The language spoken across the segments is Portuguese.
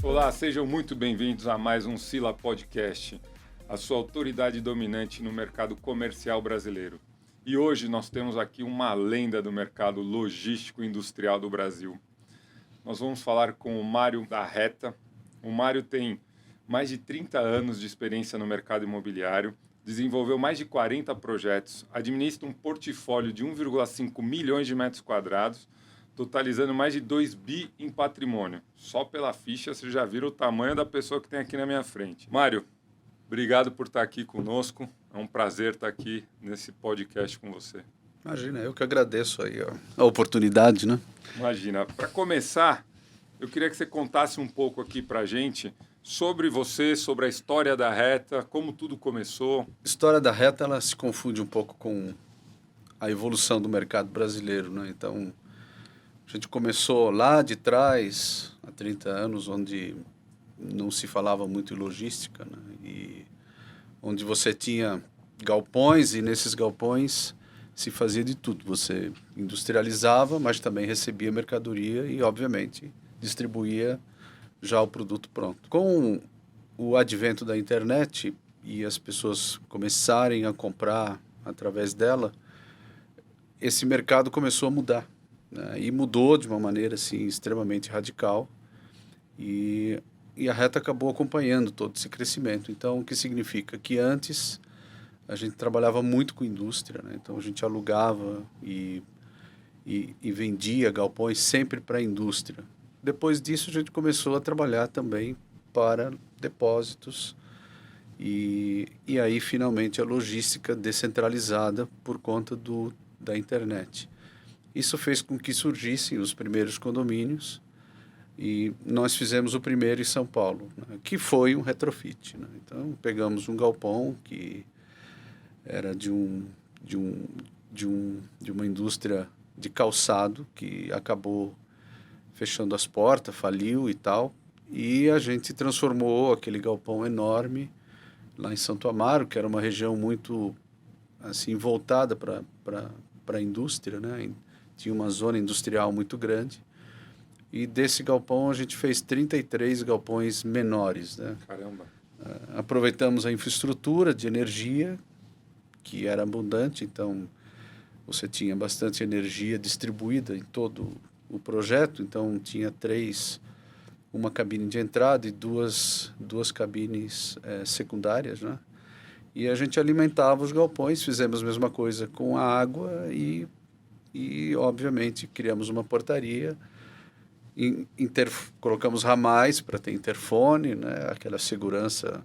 Olá, sejam muito bem-vindos a mais um Sila Podcast, a sua autoridade dominante no mercado comercial brasileiro. E hoje nós temos aqui uma lenda do mercado logístico e industrial do Brasil. Nós vamos falar com o Mário da Reta. O Mário tem mais de 30 anos de experiência no mercado imobiliário, desenvolveu mais de 40 projetos, administra um portfólio de 1,5 milhões de metros quadrados, totalizando mais de 2 bi em patrimônio. Só pela ficha você já vira o tamanho da pessoa que tem aqui na minha frente. Mário, obrigado por estar aqui conosco. É um prazer estar aqui nesse podcast com você. Imagina, eu que agradeço aí a oportunidade, né? Imagina. Para começar, eu queria que você contasse um pouco aqui para a gente sobre você, sobre a história da Reta, como tudo começou. A história da Reta, ela se confunde um pouco com a evolução do mercado brasileiro, né? Então, a gente começou lá de trás, há 30 anos, onde não se falava muito em logística, né? E onde você tinha galpões, e nesses galpões se fazia de tudo. Você industrializava, mas também recebia mercadoria e, obviamente, distribuía já o produto pronto. Com o advento da internet e as pessoas começarem a comprar através dela, esse mercado começou a mudar, né? E mudou de uma maneira assim, extremamente radical. E a Reta acabou acompanhando todo esse crescimento. Então, o que significa? Que antes a gente trabalhava muito com indústria, né? Então a gente alugava e vendia galpões sempre para a indústria. Depois disso a gente começou a trabalhar também para depósitos e aí finalmente a logística descentralizada por conta da internet. Isso fez com que surgissem os primeiros condomínios e nós fizemos o primeiro em São Paulo, né, que foi um retrofit, né? Então pegamos um galpão que era de uma indústria de calçado que acabou fechando as portas, faliu e tal, e a gente transformou aquele galpão enorme lá em Santo Amaro, que era uma região muito assim voltada para a indústria, né? Tinha uma zona industrial muito grande, e desse galpão a gente fez 33 galpões menores, né? Caramba! Aproveitamos a infraestrutura de energia, que era abundante, então você tinha bastante energia distribuída em todo o projeto, então tinha uma cabine de entrada e duas cabines secundárias, né? E a gente alimentava os galpões, fizemos a mesma coisa com a água e obviamente criamos uma portaria, colocamos ramais para ter interfone, né? Aquela segurança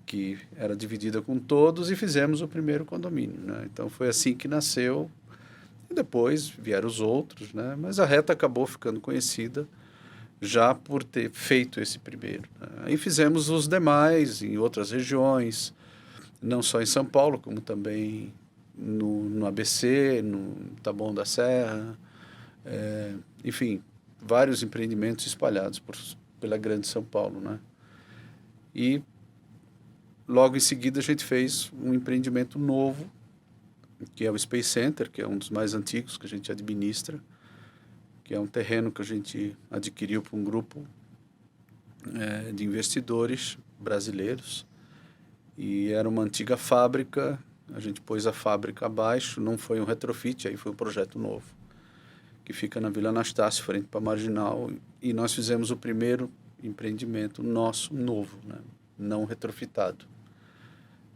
que era dividida com todos, e fizemos o primeiro condomínio, né? Então foi assim que nasceu. E depois vieram os outros, né? Mas a Reta acabou ficando conhecida já por ter feito esse primeiro, né? Aí fizemos os demais em outras regiões, não só em São Paulo, como também no ABC, no Taboão da Serra, enfim, vários empreendimentos espalhados pela grande São Paulo, né? E logo em seguida a gente fez um empreendimento novo, que é o Space Center, que é um dos mais antigos que a gente administra, que é um terreno que a gente adquiriu para um grupo de investidores brasileiros, e era uma antiga fábrica. A gente pôs a fábrica abaixo, não foi um retrofit, aí foi um projeto novo, que fica na Vila Anastácio, frente para a Marginal, e nós fizemos o primeiro empreendimento nosso novo, né? Não retrofitado.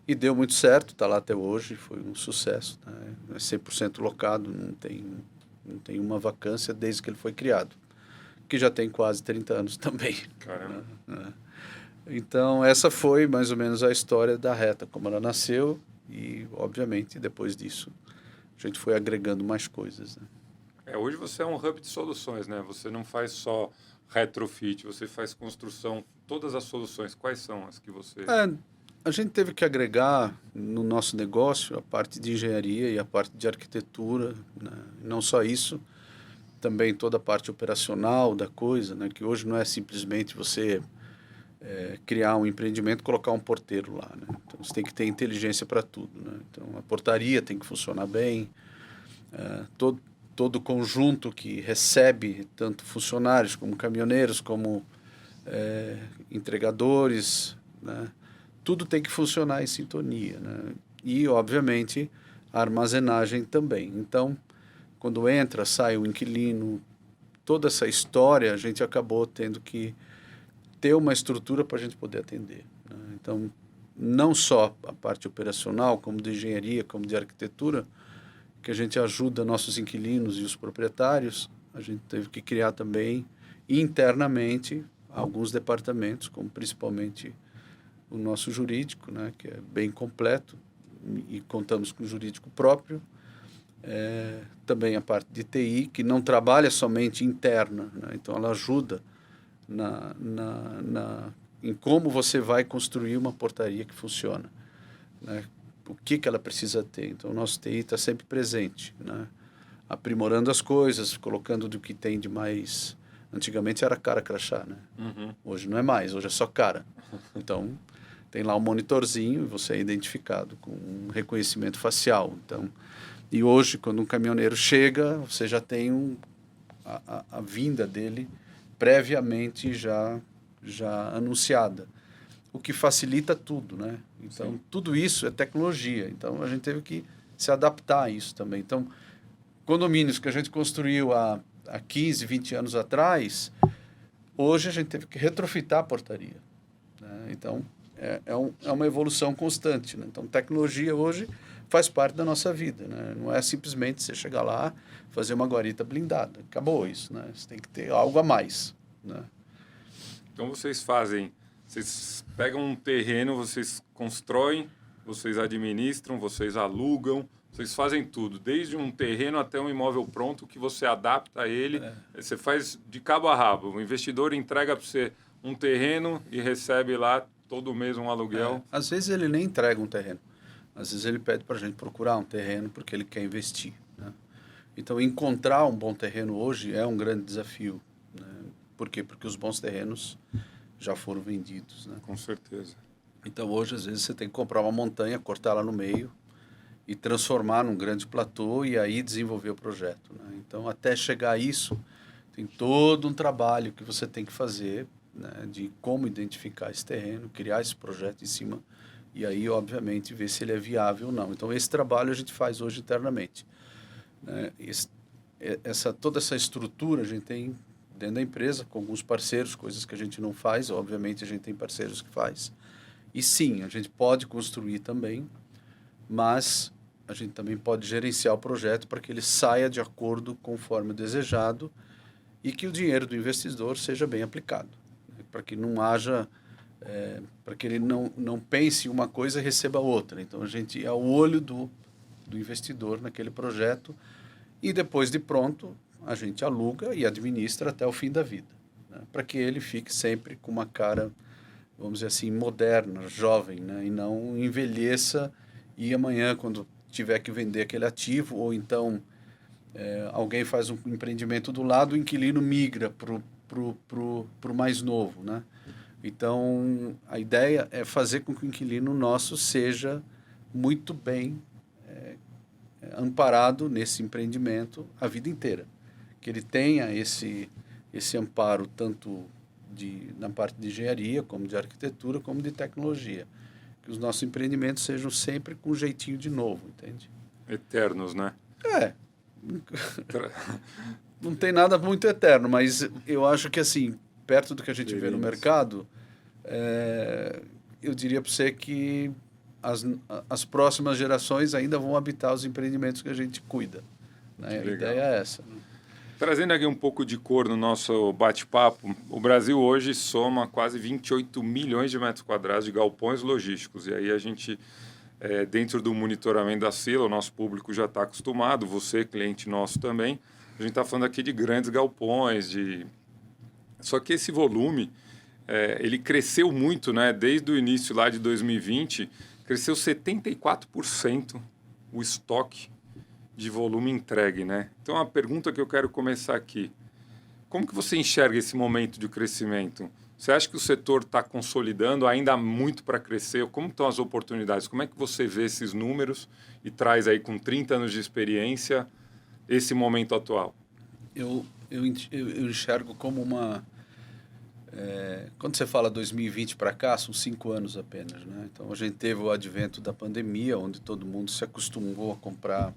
E deu muito certo, está lá até hoje, foi um sucesso, né? É 100% locado, não tem uma vacância desde que ele foi criado, que já tem quase 30 anos também. Caramba! Né? Então, essa foi mais ou menos a história da Reta, como ela nasceu, e, obviamente, depois disso, a gente foi agregando mais coisas, né? Hoje você é um hub de soluções, né? Você não faz só retrofit, você faz construção, todas as soluções. Quais são as que você... A gente teve que agregar no nosso negócio a parte de engenharia e a parte de arquitetura, né? Não só isso, também toda a parte operacional da coisa, né? Que hoje não é simplesmente você criar um empreendimento e colocar um porteiro lá, né? Então você tem que ter inteligência para tudo, né? Então a portaria tem que funcionar bem, todo o conjunto que recebe tanto funcionários como caminhoneiros, como entregadores, né? Tudo tem que funcionar em sintonia, né? E, obviamente, a armazenagem também. Então, quando entra, sai o inquilino, toda essa história, a gente acabou tendo que ter uma estrutura para a gente poder atender, né? Então, não só a parte operacional, como de engenharia, como de arquitetura, que a gente ajuda nossos inquilinos e os proprietários, a gente teve que criar também internamente alguns departamentos, como principalmente o nosso jurídico, né, que é bem completo, e contamos com o jurídico próprio. Também a parte de TI, que não trabalha somente interna, né, então ela ajuda em como você vai construir uma portaria que funciona, né, o que ela precisa ter. Então, o nosso TI está sempre presente, né, aprimorando as coisas, colocando do que tem de mais. Antigamente era cara crachá, né? Uhum. Hoje não é mais, hoje é só cara. Então, tem lá um monitorzinho e você é identificado com um reconhecimento facial. Então, e hoje, quando um caminhoneiro chega, você já tem a vinda dele previamente já anunciada, o que facilita tudo, né? Então, sim, tudo isso é tecnologia. Então, a gente teve que se adaptar a isso também. Então, condomínios que a gente construiu há 15, 20 anos atrás, hoje a gente teve que retrofitar a portaria, né? Então, é uma evolução constante, né? Então, tecnologia hoje faz parte da nossa vida, né? Não é simplesmente você chegar lá, fazer uma guarita blindada. Acabou isso, né? Você tem que ter algo a mais, né? Então, vocês pegam um terreno, vocês constroem, vocês administram, vocês alugam, vocês fazem tudo, desde um terreno até um imóvel pronto que você adapta a ele, você faz de cabo a rabo. O investidor entrega para você um terreno e recebe lá todo mês um aluguel. Às vezes ele nem entrega um terreno, às vezes ele pede para a gente procurar um terreno porque ele quer investir, né? Então, encontrar um bom terreno hoje é um grande desafio, né? Por quê? Porque os bons terrenos já foram vendidos, né? Com certeza. Então, hoje, às vezes, você tem que comprar uma montanha, cortar ela no meio e transformar num grande platô e aí desenvolver o projeto, né? Então, até chegar a isso, tem todo um trabalho que você tem que fazer, né, de como identificar esse terreno, criar esse projeto em cima e aí, obviamente, ver se ele é viável ou não. Então, esse trabalho a gente faz hoje internamente, né? Toda essa estrutura a gente tem dentro da empresa, com alguns parceiros, coisas que a gente não faz, obviamente a gente tem parceiros que faz. E sim, a gente pode construir também, mas a gente também pode gerenciar o projeto para que ele saia de acordo conforme o desejado e que o dinheiro do investidor seja bem aplicado, né? Para que não haja, para que ele não pense em uma coisa e receba outra. Então, a gente é o olho do investidor naquele projeto e depois de pronto, a gente aluga e administra até o fim da vida, né? Para que ele fique sempre com uma cara, vamos dizer assim, moderna, jovem, né? E não envelheça e amanhã, quando tiver que vender aquele ativo, ou então alguém faz um empreendimento do lado, o inquilino migra pro mais novo, né? Então, a ideia é fazer com que o inquilino nosso seja muito bem amparado nesse empreendimento a vida inteira. Que ele tenha esse amparo tanto na parte de engenharia, como de arquitetura, como de tecnologia. Que os nossos empreendimentos sejam sempre com um jeitinho de novo, entende? Eternos, né? Não tem nada muito eterno, mas eu acho que, assim, perto do que a gente vê no mercado, eu diria para você que as próximas gerações ainda vão habitar os empreendimentos que a gente cuida, né? A ideia é essa, né? Trazendo aqui um pouco de cor no nosso bate-papo, o Brasil hoje soma quase 28 milhões de metros quadrados de galpões logísticos. E aí a gente, dentro do monitoramento da Sila, o nosso público já está acostumado, você, cliente nosso também, a gente está falando aqui de grandes galpões, Só que esse volume, ele cresceu muito, né? Desde o início lá de 2020, cresceu 74% o estoque de volume entregue, né? Então, a pergunta que eu quero começar aqui, como que você enxerga esse momento de crescimento? Você acha que o setor está consolidando, ainda há muito para crescer? Como estão as oportunidades? Como é que você vê esses números e traz aí com 30 anos de experiência esse momento atual? Eu enxergo como Quando você fala 2020 para cá, são 5 anos apenas, né? Então a gente teve o advento da pandemia, onde todo mundo se acostumou a comprar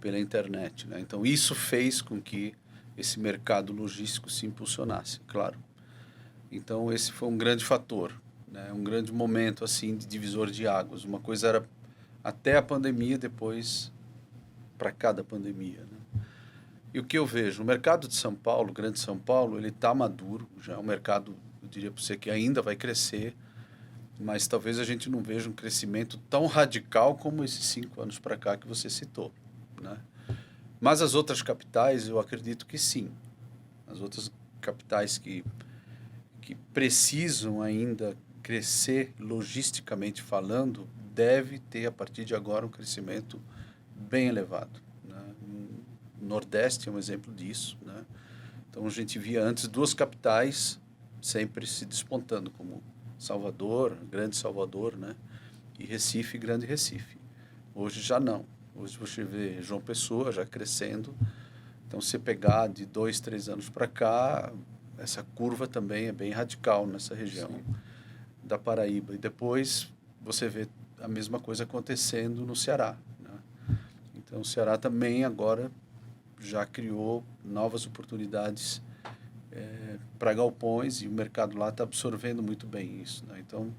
pela internet, né? Então isso fez com que esse mercado logístico se impulsionasse, claro. Então esse foi um grande fator, né? Um grande momento assim de divisor de águas. Uma coisa era até a pandemia, depois para cada pandemia, né? E o que eu vejo, o mercado de São Paulo, Grande São Paulo, ele está maduro, já é um mercado, eu diria para você, que ainda vai crescer, mas talvez a gente não veja um crescimento tão radical como esses 5 anos para cá que você citou, né? Mas as outras capitais, eu acredito que sim. As outras capitais que precisam ainda crescer logisticamente falando, deve ter, a partir de agora, um crescimento bem elevado, né? O Nordeste é um exemplo disso, né? Então, a gente via antes 2 capitais sempre se despontando, como Salvador, Grande Salvador, né? E Recife, Grande Recife. Hoje já não. Hoje você vê João Pessoa já crescendo. Então, se pegar de 2, 3 anos para cá, essa curva também é bem radical nessa região. Sim. Da Paraíba. E depois você vê a mesma coisa acontecendo no Ceará, né? Então, o Ceará também agora já criou novas oportunidades para galpões e o mercado lá está absorvendo muito bem isso, né? Então,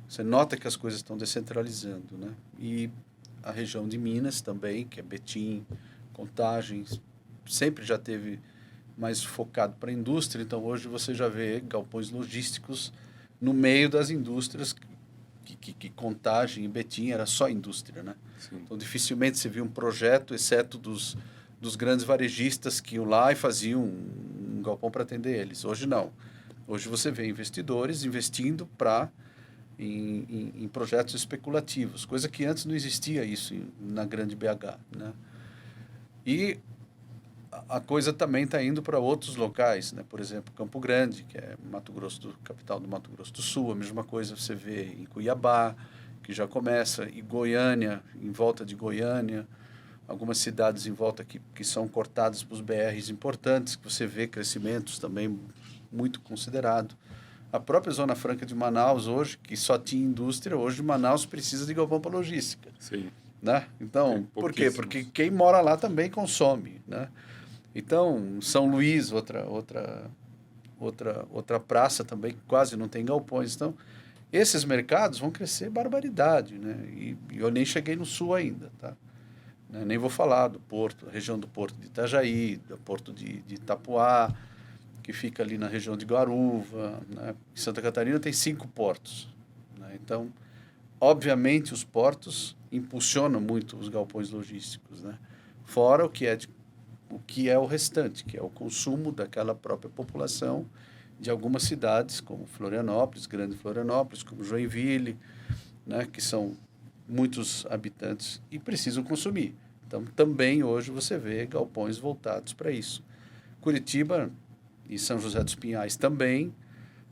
você nota que as coisas estão descentralizando, né? E a região de Minas também, que é Betim, Contagem, sempre já teve mais focado para a indústria, então hoje você já vê galpões logísticos no meio das indústrias, que Contagem e Betim era só indústria, né? Sim. Então dificilmente você viu um projeto, exceto dos grandes varejistas que iam lá e faziam um galpão para atender eles. Hoje não. Hoje você vê investidores investindo em projetos especulativos, coisa que antes não existia isso na grande BH, né? E a coisa também está indo para outros locais, né? Por exemplo, Campo Grande, que é capital do Mato Grosso do Sul, a mesma coisa você vê em Cuiabá, que já começa, e Goiânia, em volta de Goiânia, algumas cidades em volta que são cortadas para os BRs importantes, que você vê crescimentos também muito considerado. A própria Zona Franca de Manaus hoje, que só tinha indústria, hoje Manaus precisa de galpão para logística. Sim. Né? Então, por quê? Porque quem mora lá também consome, né? Então, São Luís, outra praça também, que quase não tem galpões. Então, esses mercados vão crescer barbaridade, né? E eu nem cheguei no sul ainda, tá? Nem vou falar do Porto, a região do Porto de Itajaí, do Porto de Itapuá, que fica ali na região de Guaruva, né? Em Santa Catarina tem 5 portos, né? Então, obviamente, os portos impulsionam muito os galpões logísticos, né? Fora o que é o restante, que é o consumo daquela própria população de algumas cidades, como Florianópolis, Grande Florianópolis, como Joinville, né? Que são muitos habitantes e precisam consumir. Então, também hoje você vê galpões voltados para isso. Curitiba e São José dos Pinhais também,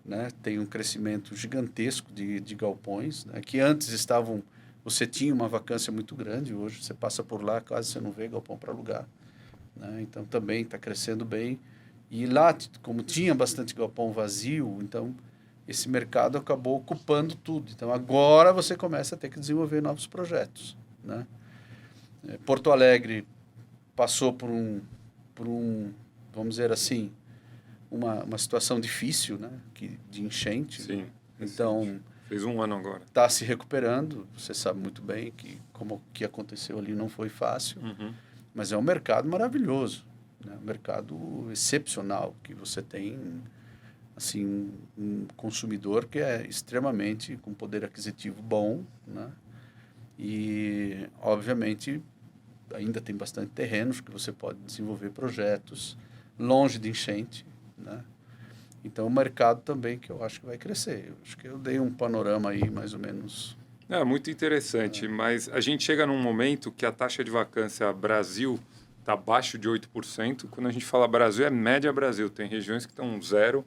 né? Tem um crescimento gigantesco de galpões, né? Que antes você tinha uma vacância muito grande, hoje você passa por lá, quase você não vê galpão para alugar, né? Então, também está crescendo bem. E lá, como tinha bastante galpão vazio, então esse mercado acabou ocupando tudo. Então, agora você começa a ter que desenvolver novos projetos, né? Porto Alegre passou por um, vamos dizer assim, uma situação difícil, né? De enchente. Sim. Né? Então, fez 1 ano agora. Está se recuperando. Você sabe muito bem que como que aconteceu ali não foi fácil. Uhum. Mas é um mercado maravilhoso, né? Um mercado excepcional, que você tem assim, um consumidor que é extremamente com poder aquisitivo bom, né? E, obviamente, ainda tem bastante terrenos que você pode desenvolver projetos longe de enchente, né? Então, o mercado também que eu acho que vai crescer. Eu acho que eu dei um panorama aí, mais ou menos. É muito interessante, mas a gente chega num momento que a taxa de vacância Brasil está abaixo de 8%. Quando a gente fala Brasil, é média Brasil. Tem regiões que estão 0%,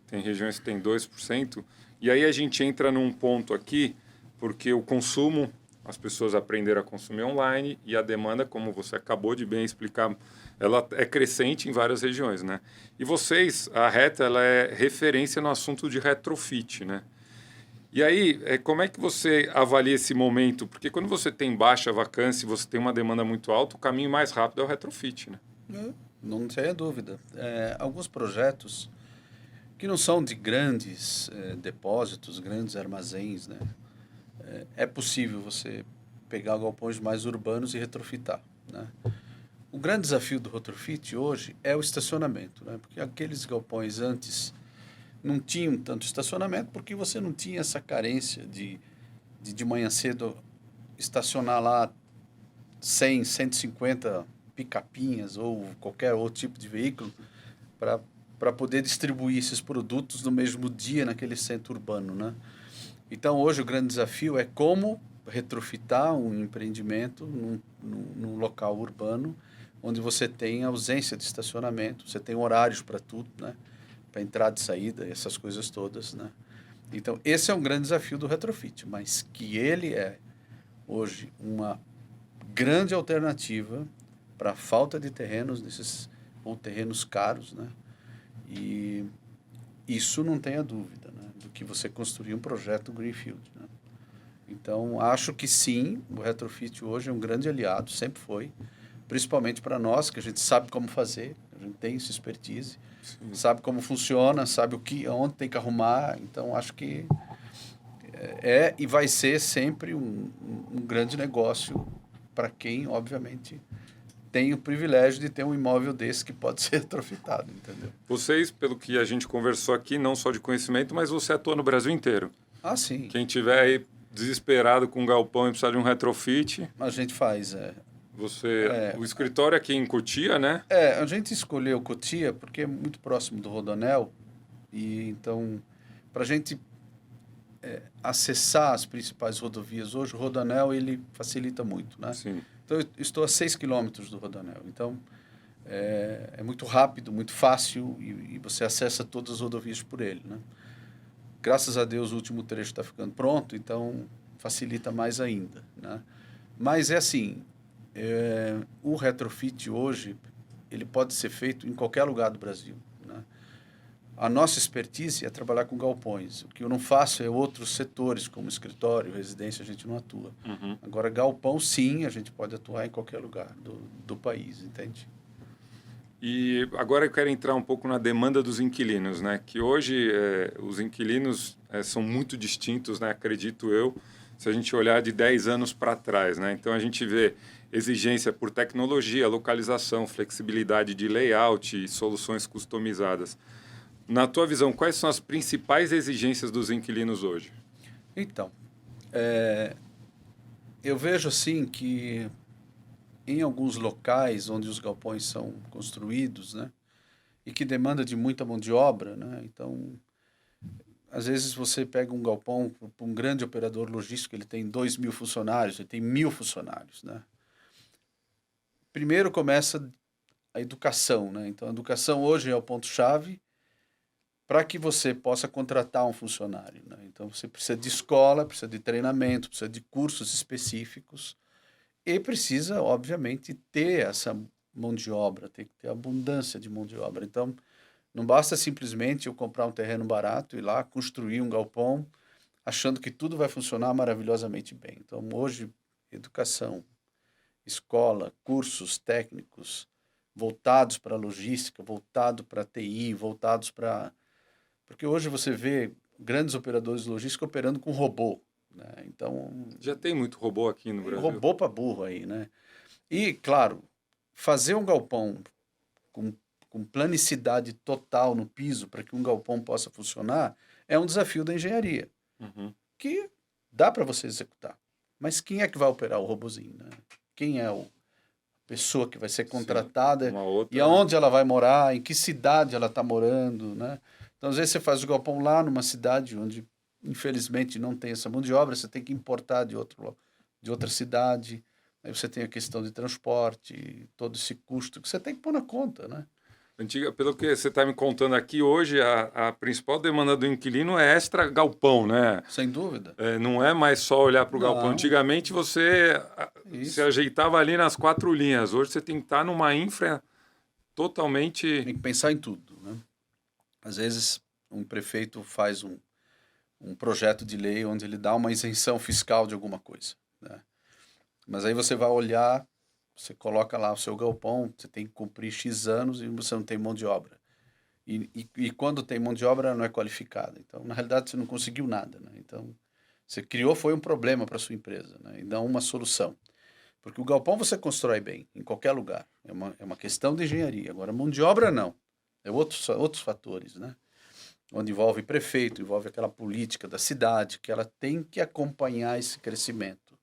tem regiões que tem 2%. E aí a gente entra num ponto aqui, porque o consumo as pessoas aprenderam a consumir online e a demanda, como você acabou de bem explicar, ela é crescente em várias regiões, né? E vocês, a Reta, ela é referência no assunto de retrofit, né? E aí, como é que você avalia esse momento? Porque quando você tem baixa vacância, você tem uma demanda muito alta, o caminho mais rápido é o retrofit, né? Não tenha dúvida. Alguns projetos que não são de grandes depósitos, grandes armazéns, né? É possível você pegar galpões mais urbanos e retrofitar, né? O grande desafio do retrofit hoje é o estacionamento, né? Porque aqueles galpões antes não tinham tanto estacionamento porque você não tinha essa carência de manhã cedo estacionar lá 100, 150 picapinhas ou qualquer outro tipo de veículo para poder distribuir esses produtos no mesmo dia naquele centro urbano, né? Então, hoje o grande desafio é como retrofitar um empreendimento num local urbano onde você tem ausência de estacionamento, você tem horários para tudo, né? Para entrada e saída, essas coisas todas, né? Então, esse é um grande desafio do retrofit, mas que ele é hoje uma grande alternativa para a falta de terrenos nesses ou terrenos caros, né? E isso não tenha dúvida, né? Do que você construir um projeto greenfield, né? Então, acho que sim, o retrofit hoje é um grande aliado, sempre foi, principalmente para nós, que a gente sabe como fazer, a gente tem essa expertise, Sim. sabe como funciona, sabe onde tem que arrumar. Então, acho que e vai ser sempre um grande negócio para quem, obviamente, tem o privilégio de ter um imóvel desse que pode ser retrofitado, entendeu? Vocês, pelo que a gente conversou aqui, não só de conhecimento, mas você atua no Brasil inteiro. Ah, sim. Quem tiver aí desesperado com um galpão e precisar de um retrofit, A gente faz, o escritório aqui em Cotia, né? a gente escolheu Cotia porque é muito próximo do Rodoanel e então para a gente acessar as principais rodovias hoje, o Rodoanel ele facilita muito, né? Sim. Então eu estou a 6 quilômetros do Rodoanel, então é muito rápido, muito fácil e você acessa todas as rodovias por ele, né? Graças a Deus o último trecho está ficando pronto, então facilita mais ainda, né? Mas é assim, o retrofit hoje ele pode ser feito em qualquer lugar do Brasil, né? A nossa expertise é trabalhar com galpões. O que eu não faço é outros setores, como escritório, residência, a gente não atua. Uhum. Agora, galpão, sim, a gente pode atuar em qualquer lugar do país, entende? E agora eu quero entrar um pouco na demanda dos inquilinos, né? Que hoje os inquilinos são muito distintos, né? Acredito eu, se a gente olhar de 10 anos para trás, né? Então a gente vê exigência por tecnologia, localização, flexibilidade de layout e soluções customizadas. Na tua visão, quais são as principais exigências dos inquilinos hoje? Então, eu vejo assim que em alguns locais onde os galpões são construídos, né, e que demanda de muita mão de obra, né, então, às vezes você pega um galpão para um grande operador logístico, ele tem 2.000 funcionários, ele tem 1.000 funcionários, né. Primeiro começa a educação, né, então a educação hoje é o ponto-chave para que você possa contratar um funcionário, né? Então você precisa de escola, precisa de treinamento, precisa de cursos específicos e precisa, obviamente, ter essa mão de obra, tem que ter abundância de mão de obra. Então não basta simplesmente eu comprar um terreno barato e ir lá construir um galpão achando que tudo vai funcionar maravilhosamente bem. Então hoje educação, escola, cursos técnicos voltados para a logística, voltado para a TI, voltados para... Porque hoje você vê grandes operadores logísticos operando com robô, né? Então, Já tem muito robô aqui no Brasil. robô para burro aí, né? E, claro, fazer um galpão com planicidade total no piso para que um galpão possa funcionar é um desafio da engenharia, que dá para você executar. Mas quem é que vai operar o robozinho, né? Quem é a pessoa que vai ser contratada e aonde ela vai morar, em que cidade ela está morando, né? Então, às vezes você faz o galpão lá numa cidade onde, infelizmente, não tem essa mão de obra, você tem que importar de outra cidade, aí você tem a questão de transporte, todo esse custo que você tem que pôr na conta, né? Pelo que você está me contando aqui, hoje a principal demanda do inquilino é extra galpão, né? Sem dúvida. Não é mais só olhar para o galpão. Não, Antigamente você se isso. ajeitava ali nas 4 linhas. Hoje você tem que estar numa infra totalmente. Tem que pensar em tudo, né? Às vezes, um prefeito faz um projeto de lei onde ele dá uma isenção fiscal de alguma coisa, né? Mas aí você vai olhar, você coloca lá o seu galpão, você tem que cumprir X anos e você não tem mão de obra. E quando tem mão de obra, não é qualificada. Então, na realidade, você não conseguiu nada, né? Então, você criou, foi um problema para sua empresa, né? E não uma solução. Porque o galpão você constrói bem, em qualquer lugar. É uma questão de engenharia. Agora, mão de obra, não. É outros fatores, né? Onde envolve prefeito, envolve aquela política da cidade, que ela tem que acompanhar esse crescimento,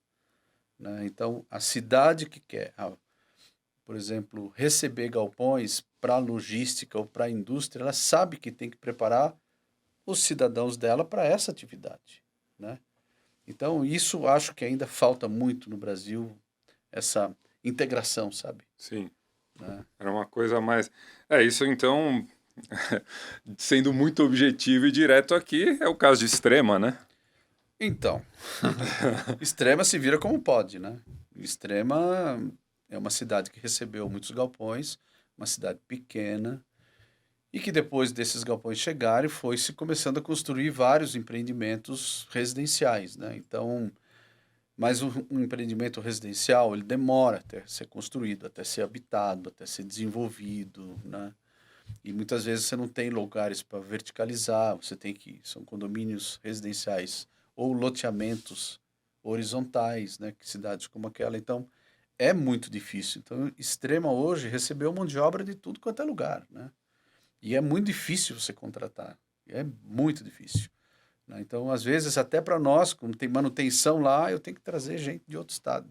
né? Então, a cidade que quer, por exemplo, receber galpões para logística ou para a indústria, ela sabe que tem que preparar os cidadãos dela para essa atividade, né? Então, isso acho que ainda falta muito no Brasil, essa integração, sabe? Sim, Né? era uma coisa mais. Isso então, sendo muito objetivo e direto aqui, é o caso de Extrema, né? Então, Extrema se vira como pode, né? Extrema é uma cidade que recebeu muitos galpões, uma cidade pequena, e que depois desses galpões chegarem, foi se começando a construir vários empreendimentos residenciais, né? Então, mas um empreendimento residencial, ele demora até ser construído, até ser habitado, até ser desenvolvido, né? E muitas vezes você não tem lugares para verticalizar, são condomínios residenciais ou loteamentos horizontais, né? Que cidades como aquela, então é muito difícil. Então, Extrema hoje recebeu mão de obra de tudo quanto é lugar, né? E é muito difícil você contratar, é muito difícil, né? Então, às vezes, até para nós, como tem manutenção lá, eu tenho que trazer gente de outro estado,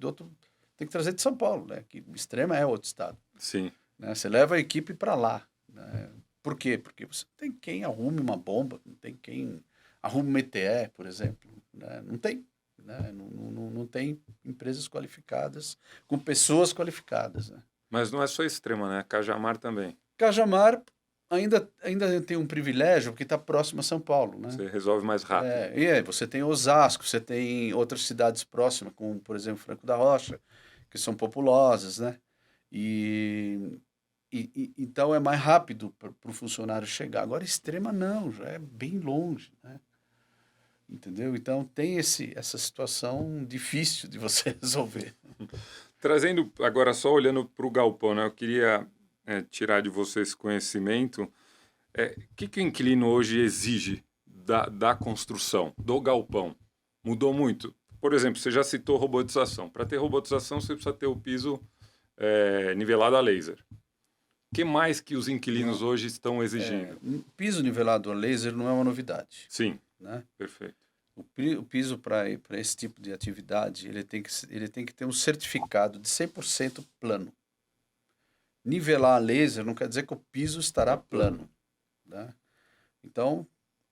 tem que trazer de São Paulo, né? Que Extrema é outro estado. Sim. Né? Você leva a equipe para lá, né? Por quê? Porque você não tem quem arrume uma bomba, não tem quem arrume uma ETE, por exemplo, né? Não tem. Né? Não tem empresas qualificadas, com pessoas qualificadas. Né? Mas não é só Extrema, né? Cajamar também. Cajamar ainda tem um privilégio porque está próximo a São Paulo. Né? Você resolve mais rápido. E aí você tem Osasco, você tem outras cidades próximas, como, por exemplo, Franco da Rocha, que são populosas, né? Então é mais rápido para o funcionário chegar. Agora, Extrema não, já é bem longe, né? Entendeu? Então tem essa situação difícil de você resolver. Trazendo agora só olhando para o galpão, né? Eu queria tirar de você esse conhecimento. O que o inquilino hoje exige da construção, do galpão? Mudou muito. Por exemplo, você já citou robotização. Para ter robotização, você precisa ter o piso nivelado a laser. O que mais que os inquilinos hoje estão exigindo? Piso nivelado a laser não é uma novidade. Sim, né? Perfeito. O piso para esse tipo de atividade, ele tem que ter um certificado de 100% plano. Nivelar a laser não quer dizer que o piso estará plano. Né? Então,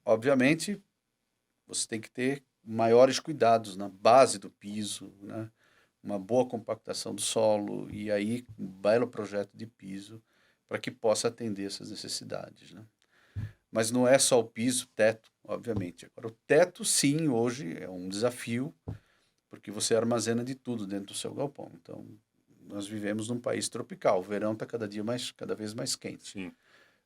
obviamente, você tem que ter maiores cuidados na base do piso, né? Uma boa compactação do solo e aí um belo projeto de piso para que possa atender essas necessidades. Né? Mas não é só o piso, teto, obviamente. Agora, o teto, sim, hoje é um desafio, porque você armazena de tudo dentro do seu galpão. Então, nós vivemos num país tropical. O verão está cada vez mais quente. Sim.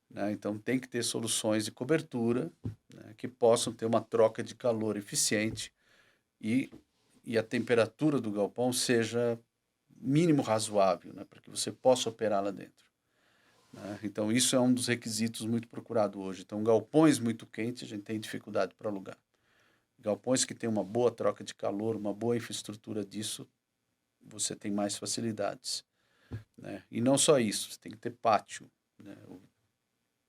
Né? Então, tem que ter soluções de cobertura, né, que possam ter uma troca de calor eficiente e a temperatura do galpão seja mínimo razoável, né, para que você possa operar lá dentro. Né? Então, isso é um dos requisitos muito procurado hoje. Então, galpões muito quentes, a gente tem dificuldade para alugar. Galpões que têm uma boa troca de calor, uma boa infraestrutura disso, você tem mais facilidades. Né? E não só isso, você tem que ter pátio. Né? O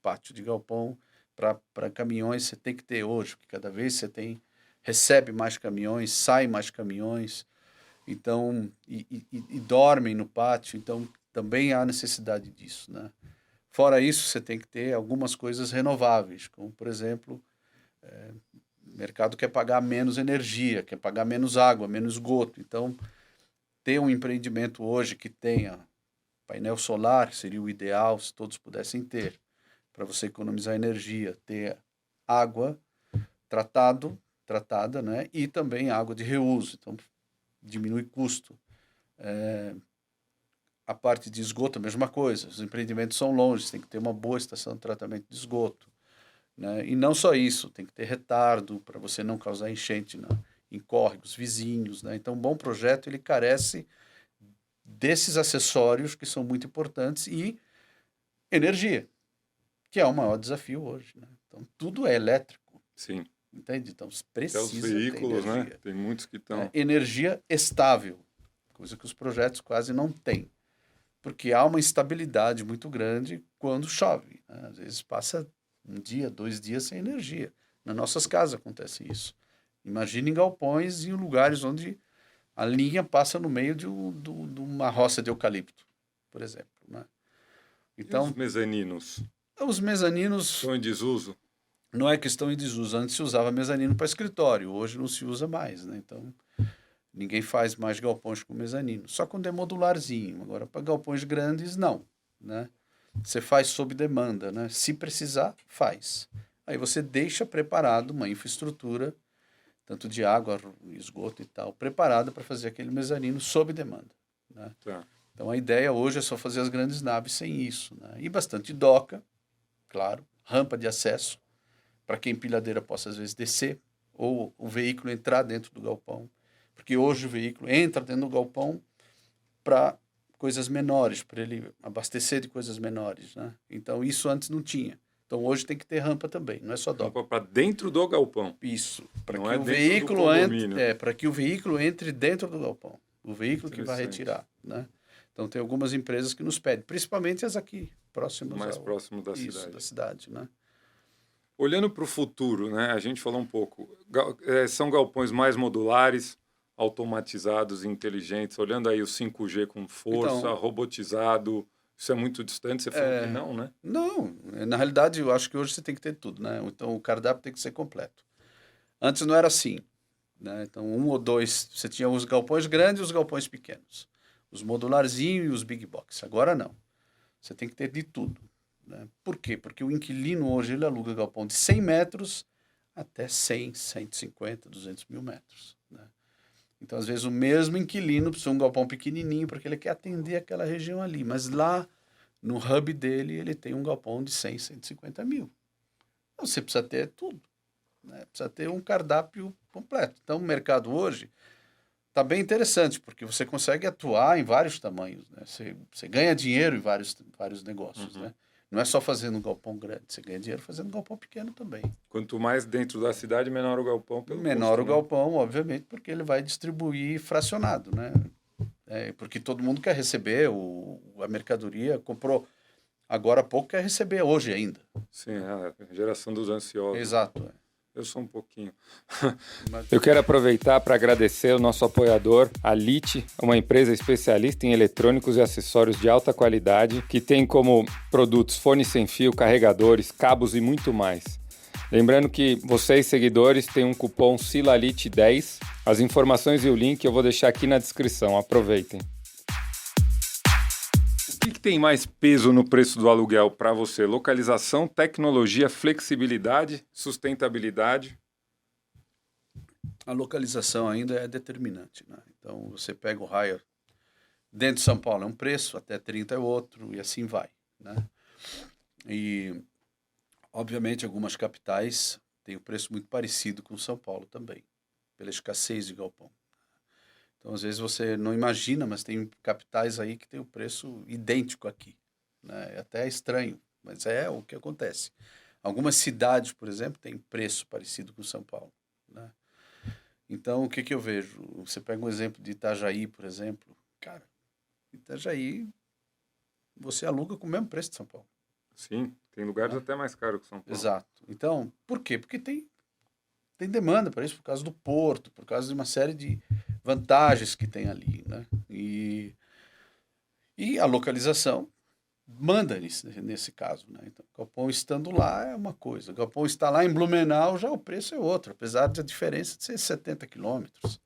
pátio de galpão para caminhões você tem que ter hoje, porque cada vez você recebe mais caminhões, sai mais caminhões, então, e dormem no pátio, então também há necessidade disso. Né? Fora isso, você tem que ter algumas coisas renováveis, como, por exemplo, o mercado quer pagar menos energia, quer pagar menos água, menos esgoto. Então, ter um empreendimento hoje que tenha painel solar seria o ideal se todos pudessem ter, para você economizar energia, ter água tratada, né? E também água de reuso, então diminui custo. A parte de esgoto, a mesma coisa, os empreendimentos são longe, tem que ter uma boa estação de tratamento de esgoto, né? E não só isso, tem que ter retardo para você não causar enchente em córregos vizinhos, né? Então, um bom projeto, ele carece desses acessórios que são muito importantes e energia, que é o maior desafio hoje, né? Então, tudo é elétrico. Sim. Entende? Então, Até os precisa veículos, ter energia. né? Tem muitos que estão... Energia estável, coisa que os projetos quase não têm. Porque há uma instabilidade muito grande quando chove, né? Às vezes passa um dia, 2 dias sem energia. Nas nossas casas acontece isso. Imagine em galpões e em lugares onde a linha passa no meio de uma roça de eucalipto, por exemplo, né? Então, e os mezaninos? Os mezaninos... Estão em desuso? Não é questão de desuso. Antes se usava mezanino para escritório, hoje não se usa mais, né? Então, ninguém faz mais galpões com mezanino. Só quando é modularzinho. Agora, para galpões grandes, não, né? Você faz sob demanda, né? Se precisar, faz. Aí você deixa preparado uma infraestrutura, tanto de água, esgoto e tal, preparada para fazer aquele mezanino sob demanda, né? Tá. Então, a ideia hoje é só fazer as grandes naves sem isso, né? E bastante doca, claro, rampa de acesso, para que a empilhadeira possa, às vezes, descer, ou o veículo entrar dentro do galpão. Porque hoje o veículo entra dentro do galpão para coisas menores, para ele abastecer de coisas menores, né? Então, isso antes não tinha. Então, hoje tem que ter rampa também, não é só doca. Rampa para dentro do galpão. Isso, para Não que é o dentro veículo do entre, condomínio. para que o veículo entre dentro do galpão. O veículo que vai Interessante. retirar, né? Então, tem algumas empresas que nos pedem, principalmente as aqui, próximas Mais próximo da isso, cidade. da cidade, né? Olhando para o futuro, né? A gente falou um pouco. São galpões mais modulares, automatizados e inteligentes. Olhando aí o 5G com força, Então, robotizado. Isso é muito distante? Você falou que não, né? Não, na realidade eu acho que hoje você tem que ter tudo, né? Então o cardápio tem que ser completo. Antes não era assim, né? Então 1 ou 2, você tinha os galpões grandes e os galpões pequenos. Os modularzinhos e os big box. Agora não. Você tem que ter de tudo, né? Por quê? Porque o inquilino hoje ele aluga galpão de 100 metros até 100, 150, 200 mil metros, né? Então, às vezes, o mesmo inquilino precisa de um galpão pequenininho porque ele quer atender aquela região ali. Mas lá, no hub dele, ele tem um galpão de 100, 150 mil. Então, você precisa ter tudo, né? Precisa ter um cardápio completo. Então, o mercado hoje está bem interessante, porque você consegue atuar em vários tamanhos, né? Você ganha dinheiro em vários negócios, né? Não é só fazendo um galpão grande, você ganha dinheiro fazendo um galpão pequeno também. Quanto mais dentro da cidade, menor o galpão. Menor custo, o galpão, obviamente, porque ele vai distribuir fracionado, né? Porque todo mundo quer receber a mercadoria, comprou agora há pouco, quer receber hoje ainda. Sim, a geração dos ansiosos. Exato. Eu sou um pouquinho. Mas... Eu quero aproveitar para agradecer o nosso apoiador, a LIT, uma empresa especialista em eletrônicos e acessórios de alta qualidade, que tem como produtos fones sem fio, carregadores, cabos e muito mais. Lembrando que vocês, seguidores, têm um cupom SILALIT10. As informações e o link eu vou deixar aqui na descrição. Aproveitem. O que tem mais peso no preço do aluguel para você? Localização, tecnologia, flexibilidade, sustentabilidade? A localização ainda é determinante, né? Então, você pega o raio dentro de São Paulo é um preço, até 30 é outro, e assim vai, né? E, obviamente, algumas capitais têm um preço muito parecido com São Paulo também, pela escassez de galpão. Então, às vezes você não imagina, mas tem capitais aí que tem o preço idêntico aqui, né? É até estranho, mas é o que acontece. Algumas cidades, por exemplo, têm preço parecido com São Paulo, né? Então, o que eu vejo? Você pega um exemplo de Itajaí, por exemplo. Cara, Itajaí, você aluga com o mesmo preço de São Paulo. Sim, tem lugares até mais caros que São Paulo. Exato. Então, por quê? Porque tem demanda para isso, por causa do porto, por causa de uma série de vantagens que tem ali, né? E a localização manda nesse caso, né? Então, o galpão estando lá é uma coisa, o galpão está lá em Blumenau, já o preço é outro, apesar da diferença de ser 70 quilômetros,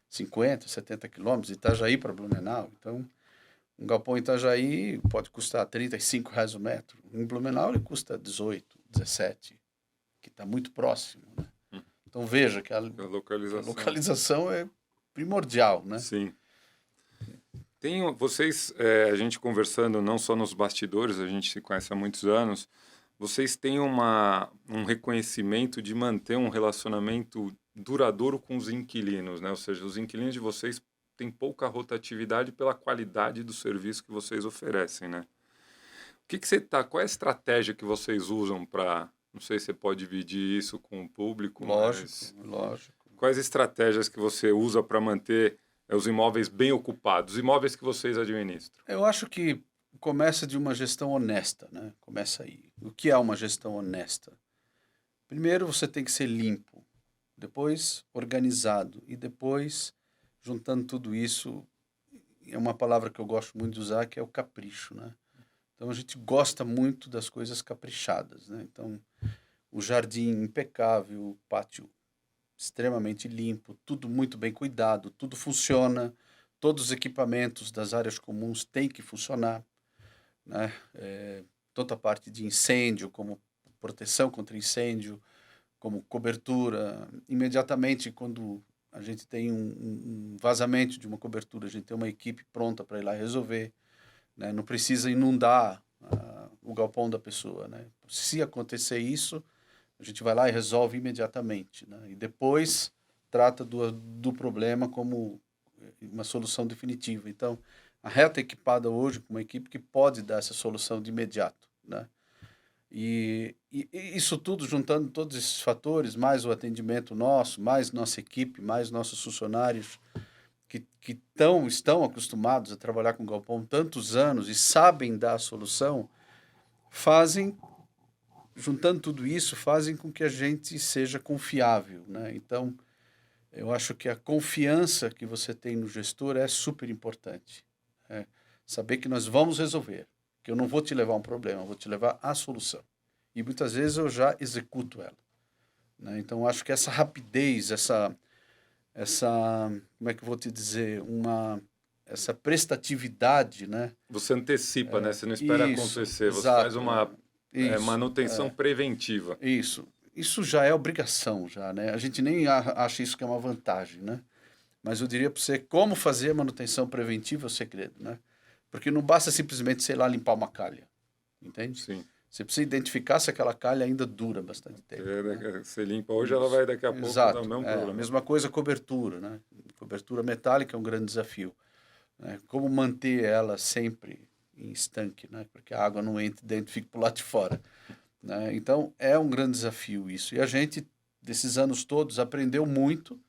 50, 70 quilômetros, Itajaí para Blumenau. Então, Um galpão em Itajaí pode custar R$ 35 o metro. Em Blumenau ele custa 18, 17, que está muito próximo, né? Então veja que a localização é primordial, né? Sim. Vocês, a gente conversando não só nos bastidores, a gente se conhece há muitos anos, vocês têm um reconhecimento de manter um relacionamento duradouro com os inquilinos, né? Ou seja, os inquilinos de vocês têm pouca rotatividade pela qualidade do serviço que vocês oferecem, né? Qual é a estratégia que vocês usam para, não sei se você pode dividir isso com o público, Lógico. Quais estratégias que você usa para manter os imóveis bem ocupados, os imóveis que vocês administram? Eu acho que começa de uma gestão honesta, né? Começa aí. O que é uma gestão honesta? Primeiro você tem que ser limpo, depois organizado e depois, juntando tudo isso, é uma palavra que eu gosto muito de usar, que é o capricho, né? Então a gente gosta muito das coisas caprichadas, né? Então o jardim impecável, o pátio extremamente limpo, tudo muito bem cuidado, tudo funciona, todos os equipamentos das áreas comuns têm que funcionar, né? Toda a parte de incêndio, como proteção contra incêndio, como cobertura. Imediatamente, quando a gente tem um vazamento de uma cobertura, a gente tem uma equipe pronta para ir lá resolver, né? Não precisa inundar o galpão da pessoa, né? Se acontecer isso, a gente vai lá e resolve imediatamente, né? E depois trata do problema como uma solução definitiva. Então, a Reta é equipada hoje com uma equipe que pode dar essa solução de imediato, né? E isso tudo, juntando todos esses fatores, mais o atendimento nosso, mais nossa equipe, mais nossos funcionários que estão acostumados a trabalhar com galpão tantos anos e sabem dar a solução, juntando tudo isso, fazem com que a gente seja confiável, né? Então, eu acho que a confiança que você tem no gestor é super importante. Saber que nós vamos resolver, que eu não vou te levar um problema, eu vou te levar a solução. E muitas vezes eu já executo ela, né? Então, acho que essa rapidez, essa como é que eu vou te dizer, essa prestatividade, né? Você antecipa, né? Você não espera acontecer, você faz uma manutenção preventiva. Isso já é obrigação, já, né? A gente nem acha isso que é uma vantagem, né? Mas eu diria para você, como fazer a manutenção preventiva é o segredo, né? Porque não basta simplesmente, sei lá, limpar uma calha, entende? Sim. Você precisa identificar se aquela calha ainda dura bastante tempo. Né? Você limpa hoje, ela vai daqui a pouco dar o mesmo problema. A mesma coisa cobertura, né? Cobertura metálica é um grande desafio, né? Como manter ela sempre em estanque, né? Porque a água não entra dentro e fica para o lado de fora, né? Então, é um grande desafio isso. E a gente, desses anos todos, aprendeu muito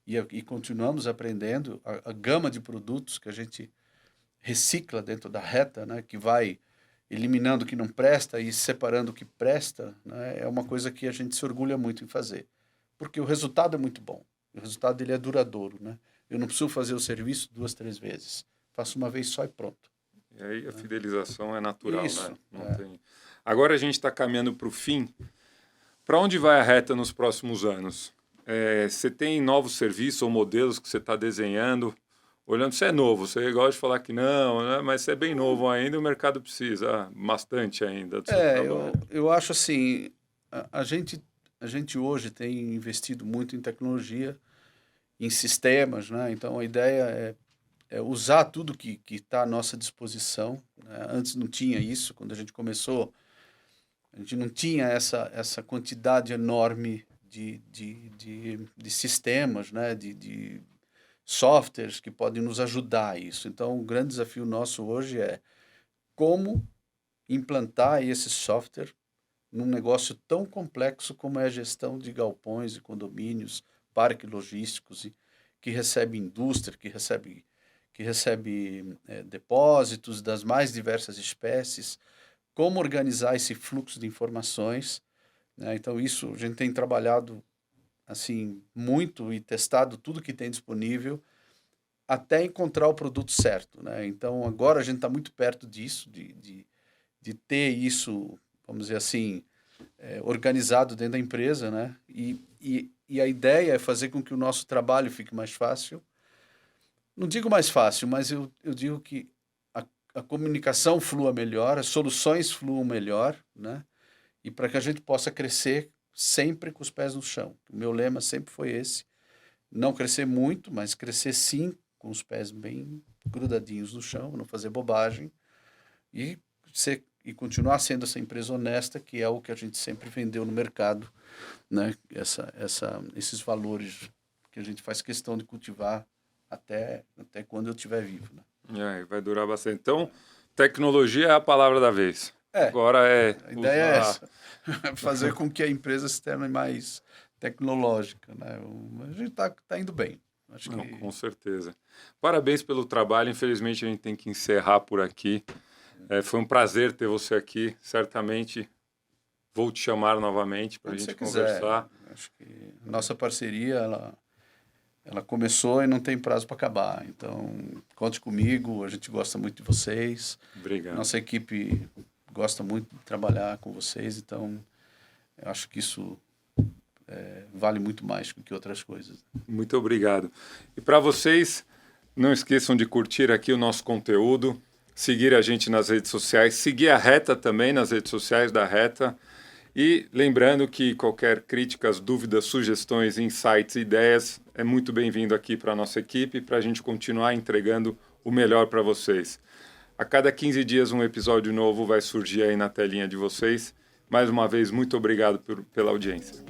e continuamos aprendendo. A gama de produtos que a gente recicla dentro da Reta, né? Que vai eliminando o que não presta e separando o que presta, né? É uma coisa que a gente se orgulha muito em fazer. Porque o resultado é muito bom. O resultado dele é duradouro, né? Eu não preciso fazer o serviço 2, 3 vezes. Faço uma vez só e pronto. E aí a fidelização é natural, isso, né? Não tem... Agora a gente está caminhando para o fim. Para onde vai a Reta nos próximos anos? Você tem novos serviços ou modelos que você está desenhando? Olhando, você é novo, você gosta de falar que não, né? Mas você é bem novo ainda, o mercado precisa bastante ainda do seu trabalho. Eu acho assim, a gente hoje tem investido muito em tecnologia, em sistemas, né? Então a ideia é usar tudo que está à nossa disposição, né? Antes não tinha isso, quando a gente começou, a gente não tinha essa quantidade enorme de sistemas, né? De softwares que podem nos ajudar a isso. Então, o grande desafio nosso hoje é como implantar esse software num negócio tão complexo como é a gestão de galpões e condomínios, parques logísticos, que recebe indústria, que recebe depósitos das mais diversas espécies, como organizar esse fluxo de informações, né? Então, isso a gente tem trabalhado assim muito e testado tudo que tem disponível até encontrar o produto certo, né? Então, agora a gente está muito perto disso, de ter isso, vamos dizer assim, organizado dentro da empresa, né? E a ideia é fazer com que o nosso trabalho fique mais fácil. Não digo mais fácil, mas eu digo que a comunicação flua melhor, as soluções fluam melhor, né? E para que a gente possa crescer sempre com os pés no chão. O meu lema sempre foi esse: não crescer muito, mas crescer sim com os pés bem grudadinhos no chão, não fazer bobagem e continuar sendo essa empresa honesta, que é o que a gente sempre vendeu no mercado, né? Esses valores que a gente faz questão de cultivar até quando eu estiver vivo, né? Vai durar bastante. Então, tecnologia é a palavra da vez. Agora a ideia é essa, fazer com que a empresa se torne mais tecnológica, né? A gente tá indo bem. Acho que... Com certeza. Parabéns pelo trabalho. Infelizmente, a gente tem que encerrar por aqui. Foi um prazer ter você aqui. Certamente vou te chamar novamente para a gente conversar. Acho que nossa parceria, ela começou e não tem prazo para acabar. Então, conte comigo. A gente gosta muito de vocês. Obrigado. Nossa equipe gosta muito de trabalhar com vocês. Então, eu acho que isso vale muito mais do que outras coisas. Muito obrigado. E para vocês, não esqueçam de curtir aqui o nosso conteúdo, seguir a gente nas redes sociais, seguir a Reta também nas redes sociais da Reta. E lembrando que qualquer críticas, dúvidas, sugestões, insights, ideias, é muito bem-vindo aqui para a nossa equipe, para a gente continuar entregando o melhor para vocês. A cada 15 dias um episódio novo vai surgir aí na telinha de vocês. Mais uma vez, muito obrigado pela audiência.